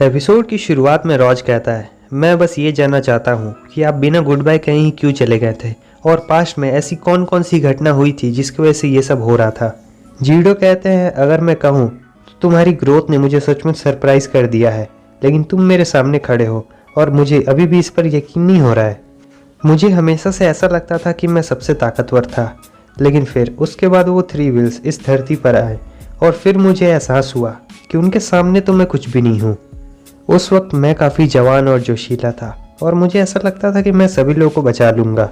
Episode की शुरुआत में रॉज कहता है, मैं बस ये जानना चाहता हूँ कि आप बिना गुड बाय कहीं ही क्यों चले गए थे और पास्ट में ऐसी कौन कौन सी घटना हुई थी जिसकी वजह से ये सब हो रहा था। जीडो कहते हैं, अगर मैं कहूँ तो तुम्हारी ग्रोथ ने मुझे सचमुच सरप्राइज कर दिया है, लेकिन तुम मेरे सामने खड़े हो और मुझे अभी भी इस पर यकीन नहीं हो रहा है। मुझे हमेशा से ऐसा लगता था कि मैं सबसे ताकतवर था, लेकिन फिर उसके बाद वो थ्री व्हील्स इस धरती पर आए और फिर मुझे एहसास हुआ कि उनके सामने तो मैं कुछ भी नहीं हूँ। उस वक्त मैं काफ़ी जवान और जोशीला था और मुझे ऐसा लगता था कि मैं सभी लोगों को बचा लूँगा।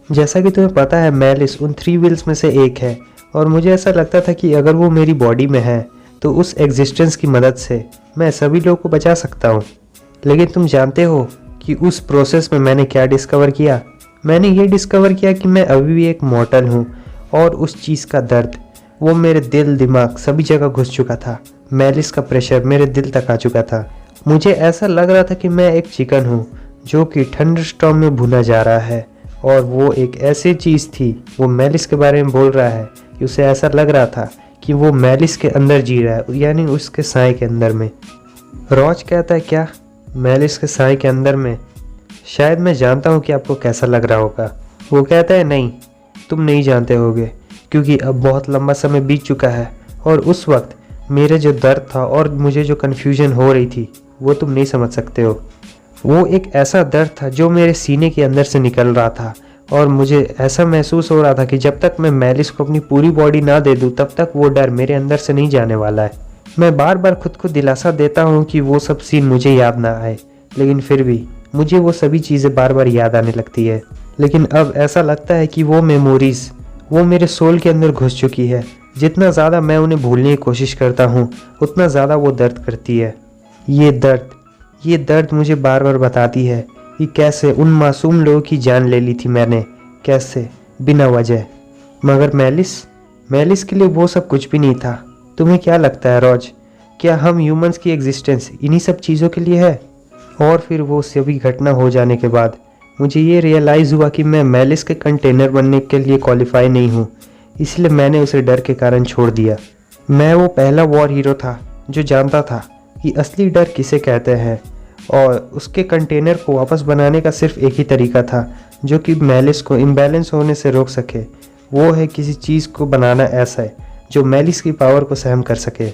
जैसा कि तुम्हें पता है, मैलिस उन थ्री व्हील्स में से एक है और मुझे ऐसा लगता था कि अगर वो मेरी बॉडी में है तो उस एग्जिस्टेंस की मदद से मैं सभी लोगों को बचा सकता हूँ। लेकिन तुम जानते हो कि उस प्रोसेस में मैंने क्या डिस्कवर किया? मैंने ये डिस्कवर किया कि मैं अभी भी एक मॉर्टल हूँ और उस चीज़ का दर्द वो मेरे दिल दिमाग सभी जगह घुस चुका था। मैलिस का प्रेशर मेरे दिल तक आ चुका था। मुझे ऐसा लग रहा था कि मैं एक चिकन हूँ जो कि थंडरस्टॉर्म में भुना जा रहा है, और वो एक ऐसी चीज़ थी, वो मैलिस के बारे में बोल रहा है कि उसे ऐसा लग रहा था कि वो मैलिस के अंदर जी रहा है, यानी उसके साए के अंदर में। रॉज कहता है, क्या मैलिस के साए के अंदर में? शायद मैं जानता हूँ कि आपको कैसा लग रहा होगा। वो कहता है, नहीं, तुम नहीं जानते होगे, क्योंकि अब बहुत लंबा समय बीत चुका है और उस वक्त मेरे जो दर्द था और मुझे जो कन्फ्यूजन हो रही थी वो तुम नहीं समझ सकते हो। वो एक ऐसा दर्द था जो मेरे सीने के अंदर से निकल रहा था और मुझे ऐसा महसूस हो रहा था कि जब तक मैं मैलिस को अपनी पूरी बॉडी ना दे दूं तब तक वो डर मेरे अंदर से नहीं जाने वाला है। मैं बार बार खुद को दिलासा देता हूँ कि वो सब सीन मुझे याद ना आए, लेकिन फिर भी मुझे वो सभी चीज़ें बार बार याद आने लगती है। लेकिन अब ऐसा लगता है कि वो मेमोरीज वो मेरे सोल के अंदर घुस चुकी है। जितना ज़्यादा मैं उन्हें भूलने की कोशिश करता हूँ उतना ज़्यादा वो दर्द करती है। ये दर्द मुझे बार बार बताती है कि कैसे उन लोगों की जान ले ली थी मैंने, कैसे बिना वजह। मगर मैलिस के लिए वो सब कुछ भी नहीं था। तुम्हें क्या लगता है रॉज, क्या हम ह्यूमंस की एग्जिस्टेंस इन्हीं सब चीज़ों के लिए है? और फिर वो सभी घटना हो जाने के बाद मुझे ये रियलाइज़ हुआ कि मैं मैलिस के कंटेनर बनने के लिए क्वालिफाई नहीं हूँ, इसलिए मैंने उसे डर के कारण छोड़ दिया। मैं वो पहला वॉर हीरो था जो जानता था कि असली डर किसे कहते हैं, और उसके कंटेनर को वापस बनाने का सिर्फ एक ही तरीका था जो कि मैलिस को इम्बैलेंस होने से रोक सके। वो है किसी चीज़ को बनाना ऐसा है जो मैलिस की पावर को सहन कर सके।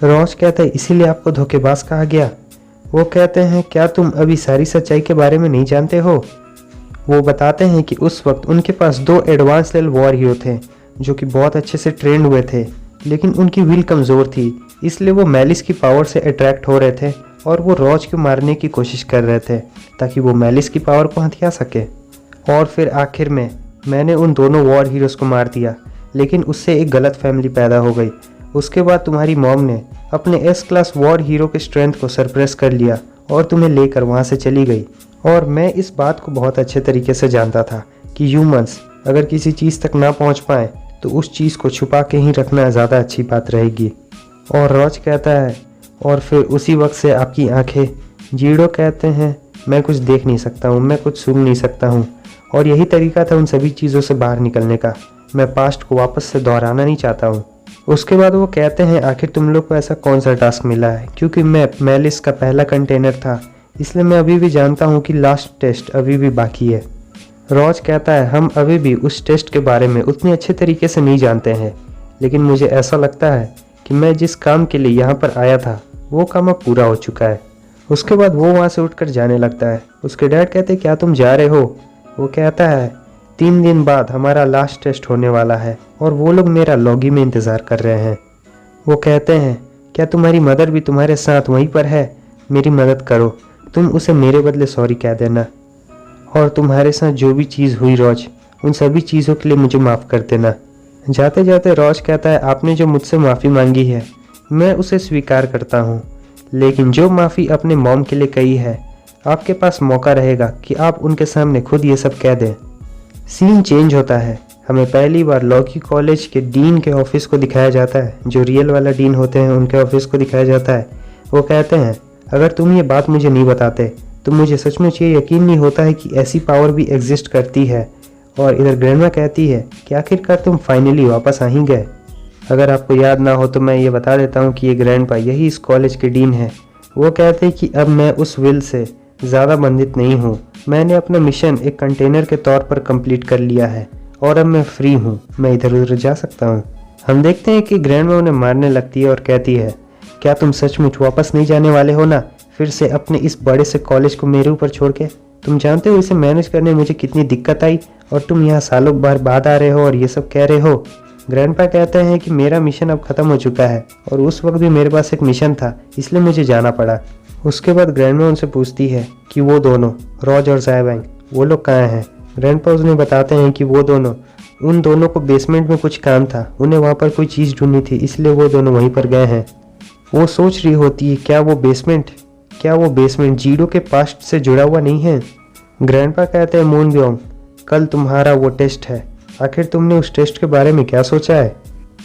रॉज कहता है, इसीलिए आपको धोखेबाज कहा गया? वो कहते हैं, क्या तुम अभी सारी सच्चाई के बारे में नहीं जानते हो? वो बताते हैं कि उस वक्त उनके पास 2 एडवांस लेवल वॉर हीरो थे जो कि बहुत अच्छे से ट्रेंड हुए थे, लेकिन उनकी विल कमज़ोर थी, इसलिए वो मैलिस की पावर से अट्रैक्ट हो रहे थे और वो रॉज को मारने की कोशिश कर रहे थे ताकि वो मैलिस की पावर को हथिया सके। और फिर आखिर में मैंने उन दोनों वॉर हीरोज़ को मार दिया, लेकिन उससे एक गलत फैमिली पैदा हो गई। उसके बाद तुम्हारी मॉम ने अपने एस क्लास वॉर हीरो के स्ट्रेंथ को सरप्रेस कर लिया और तुम्हें लेकर वहाँ से चली गई। और मैं इस बात को बहुत अच्छे तरीके से जानता था कि ह्यूमंस अगर किसी चीज़ तक ना पहुँच पाए तो उस चीज़ को छुपा के ही रखना ज़्यादा अच्छी बात रहेगी। और रॉज कहता है, और फिर उसी वक्त से आपकी आंखें। जीडो कहते हैं, मैं कुछ देख नहीं सकता हूँ, मैं कुछ सुन नहीं सकता हूँ, और यही तरीका था उन सभी चीज़ों से बाहर निकलने का। मैं पास्ट को वापस से दोहराना नहीं चाहता हूँ। उसके बाद वो कहते हैं, आखिर तुम लोग को ऐसा कौन सा टास्क मिला है? क्योंकि मैं मैलिस का पहला कंटेनर था, इसलिए मैं अभी भी जानता हूँ कि लास्ट टेस्ट अभी भी बाकी है। रॉज कहता है, हम अभी भी उस टेस्ट के बारे में उतने अच्छे तरीके से नहीं जानते हैं, लेकिन मुझे ऐसा लगता है कि मैं जिस काम के लिए यहाँ पर आया था वो काम अब पूरा हो चुका है। उसके बाद वो वहाँ से उठकर जाने लगता है। उसके डैड कहते हैं, क्या तुम जा रहे हो? वो कहता है, 3 दिन बाद हमारा लास्ट टेस्ट होने वाला है और वो लोग मेरा लॉगी में इंतज़ार कर रहे हैं। वो कहते हैं, क्या तुम्हारी मदर भी तुम्हारे साथ वहीं पर है? मेरी मदद करो, तुम उसे मेरे बदले सॉरी कह देना, और तुम्हारे साथ जो भी चीज़ हुई रॉज, उन सभी चीज़ों के लिए मुझे माफ़ कर देना। जाते जाते रॉज कहता है, आपने जो मुझसे माफ़ी मांगी है मैं उसे स्वीकार करता हूँ, लेकिन जो माफ़ी अपने मॉम के लिए कही है, आपके पास मौका रहेगा कि आप उनके सामने खुद ये सब कह दें। सीन चेंज होता है। हमें पहली बार लॉकी कॉलेज के डीन के ऑफिस को दिखाया जाता है, जो रियल वाला डीन होते हैं उनके ऑफिस को दिखाया जाता है। वो कहते हैं, अगर तुम ये बात मुझे नहीं बताते तो मुझे सचमुच ये यकीन नहीं होता है कि ऐसी पावर भी एग्जिस्ट करती है। और इधर ग्रैंडमा कहती है कि आखिरकार तुम फाइनली वापस आ ही गए। अगर आपको याद ना हो तो मैं ये बता देता हूँ कि ये ग्रैंडपा यही इस कॉलेज के डीन है वो कहते कि अब मैं उस विल से ज़्यादा बंधित नहीं हूँ। मैंने अपना मिशन एक कंटेनर के तौर पर कंप्लीट कर लिया है और अब मैं फ्री हूँ, मैं इधर उधर जा सकता हूँ। हम देखते हैं कि ग्रैंडमा उन्हें मारने लगती है और कहती है, क्या तुम सचमुच वापस नहीं जाने वाले हो ना, फिर से अपने इस बड़े से कॉलेज को मेरे ऊपर छोड़ के? तुम जानते हो इसे मैनेज करने में मुझे कितनी दिक्कत आई और तुम यहाँ सालों बार बाद आ रहे हो और ये सब कह रहे हो। ग्रैंडपा कहते हैं कि मेरा मिशन अब ख़त्म हो चुका है और उस वक्त भी मेरे पास एक मिशन था, इसलिए मुझे जाना पड़ा। उसके बाद ग्रैंडमा उनसे पूछती है कि वो दोनों रॉज और ज़ायबैंग वो लोग कहाँ हैं। ग्रैंडपा उन्हें बताते हैं कि वो दोनों उन दोनों को बेसमेंट में कुछ काम था, उन्हें वहाँ पर कोई चीज़ ढूंढनी थी, इसलिए वो दोनों वहीं पर गए हैं। वो सोच रही होती है क्या वो बेसमेंट जीडो के पास्ट से जुड़ा हुआ नहीं है। ग्रैंडपा कहते हैं मून ब्योंग, कल तुम्हारा वो टेस्ट है, आखिर तुमने उस टेस्ट के बारे में क्या सोचा है?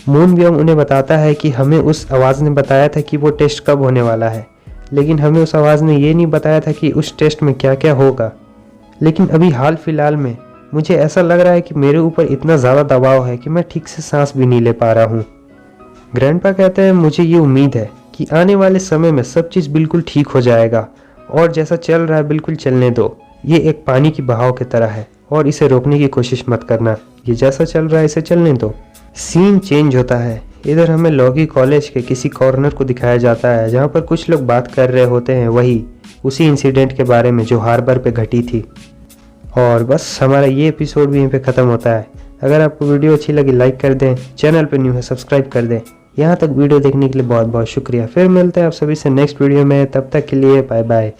मून ब्योंग उन्हें बताता है कि हमें उस आवाज़ ने बताया था कि वो टेस्ट कब होने वाला है, लेकिन हमें उस आवाज़ ने ये नहीं बताया था कि उस टेस्ट में क्या क्या होगा। लेकिन अभी हाल फिलहाल में मुझे ऐसा लग रहा है कि मेरे ऊपर इतना ज़्यादा दबाव है कि मैं ठीक से सांस भी नहीं ले पा रहा हूँ। ग्रैंडपा कहते हैं मुझे ये उम्मीद है कि आने वाले समय में सब चीज़ बिल्कुल ठीक हो जाएगा और जैसा चल रहा है बिल्कुल चलने दो। ये एक पानी की बहाव की तरह है और इसे रोकने की कोशिश मत करना, ये जैसा चल रहा है इसे चलने दो। सीन चेंज होता है। इधर हमें लॉगी कॉलेज के किसी कॉर्नर को दिखाया जाता है जहाँ पर कुछ लोग बात कर रहे होते हैं, वही उसी इंसिडेंट के बारे में जो हार्बर पे घटी थी। और बस हमारा ये एपिसोड भी यहीं पे ख़त्म होता है। अगर आपको वीडियो अच्छी लगी लाइक कर दें, चैनल पे न्यू है सब्सक्राइब कर दें। यहाँ तक वीडियो देखने के लिए बहुत बहुत शुक्रिया। फिर मिलते हैं आप सभी से नेक्स्ट वीडियो में, तब तक के लिए बाय बाय।